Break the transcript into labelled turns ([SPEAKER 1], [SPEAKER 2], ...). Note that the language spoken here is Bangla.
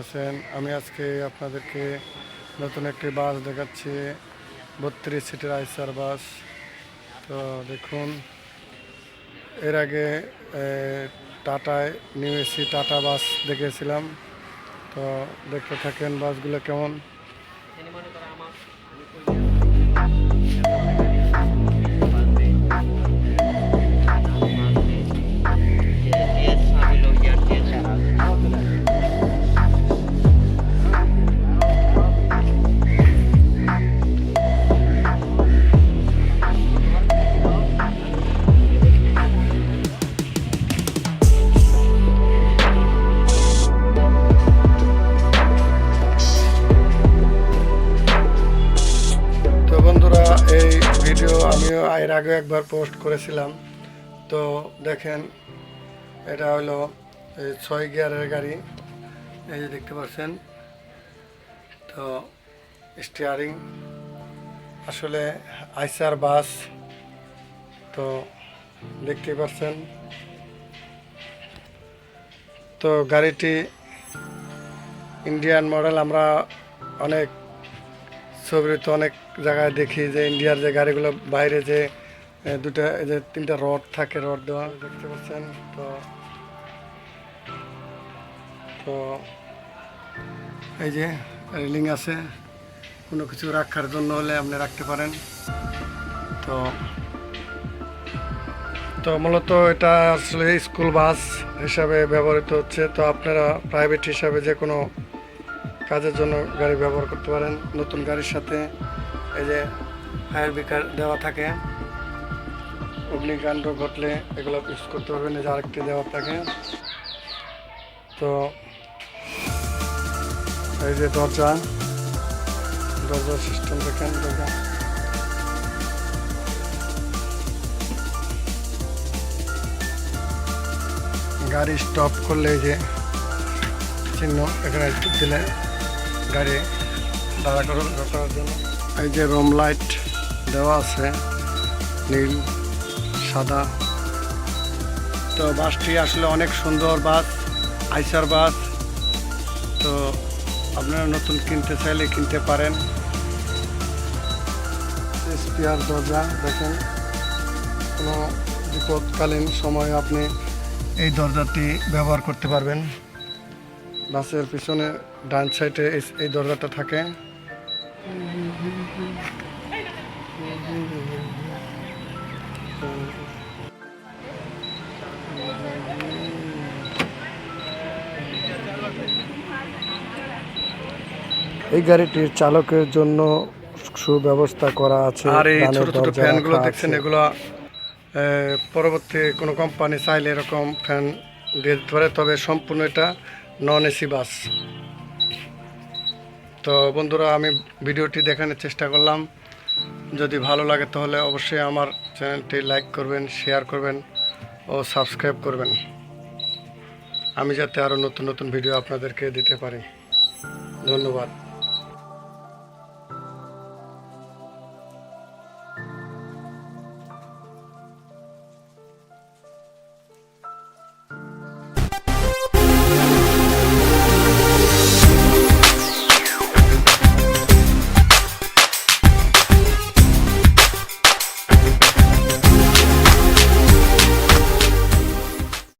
[SPEAKER 1] আছেন? আমি আজকে আপনাদেরকে নতুন একটি বাস দেখাচ্ছি, 32 সিটের আইসার বাস। তো দেখুন, এর আগে টাটায় নিউ এসি টাটা বাস দেখেছিলাম। তো দেখতে থাকেন বাসগুলো কেমন। তো বন্ধুরা, এই ভিডিও আমিও এর আগে একবার পোস্ট করেছিলাম। তো দেখেন, এটা হলো 6 গিয়ারের গাড়ি, এই যে দেখতে পাচ্ছেন। তো স্টিয়ারিং আসলে আইসার বাস, তো দেখতেই পাচ্ছেন। তো গাড়িটি ইন্ডিয়ান মডেল। আমরা অনেক ছবিতে অনেক জায়গায় দেখি যে ইন্ডিয়ার যে গাড়িগুলো বাইরে যে দুটা যে 3টা রড থাকে, রড দেওয়া, দেখতে পাচ্ছেন। তো তো এই যে রেলিং আছে, কোনো কিছু রাখার জন্য হলে আপনি রাখতে পারেন। তো তো মূলত এটা আসলে স্কুল বাস হিসাবে ব্যবহৃত হচ্ছে। তো আপনারা প্রাইভেট হিসাবে যে কোনো কাজের জন্য গাড়ি ব্যবহার করতে পারেন। নতুন গাড়ির সাথে এই যে ফায়ার ব্রেকার দেওয়া থাকে, অগ্নিকাণ্ড ঘটলে এগুলো ইউজ করতে পারবেন। এই যে আরেকটি দেওয়া থাকে। তো এই যে দরজার সিস্টেম দেখেন। গাড়ি স্টপ করলে এই যে চিহ্ন, এখানে দিলে গাড়ি দাঁড়া করার জন্য এই যে রুম লাইট দেওয়া আছে, নীল সাদা। তো বাসটি আসলে অনেক সুন্দর বাস, আইসার বাস। তো আপনারা নতুন কিনতে চাইলে কিনতে পারেন। স্পেয়ার দরজা দেখেন, কোনো বিপদকালীন সময় আপনি এই দরজাটি ব্যবহার করতে পারবেন। বাসের পিছনে ডান সাইডে এই দরজাটা থাকে। এই গাড়িটির চালকের জন্য সুব্যবস্থা করা আছে। আর এই ছোট ছোট ফ্যানগুলো দেখছেন, এগুলো পরবর্তী কোনো কোম্পানি চাইলে এরকম ফ্যান দিয়ে দিতে পারে, তবে সম্পূর্ণ এটা নন এসি বাস। তো বন্ধুরা, আমি ভিডিওটি দেখানোর চেষ্টা করলাম। যদি ভালো লাগে তাহলে অবশ্যই আমার চ্যানেলটি লাইক করবেন, শেয়ার করবেন ও সাবস্ক্রাইব করবেন, আমি যাতে আরও নতুন নতুন ভিডিও আপনাদেরকে দিতে পারি। ধন্যবাদ।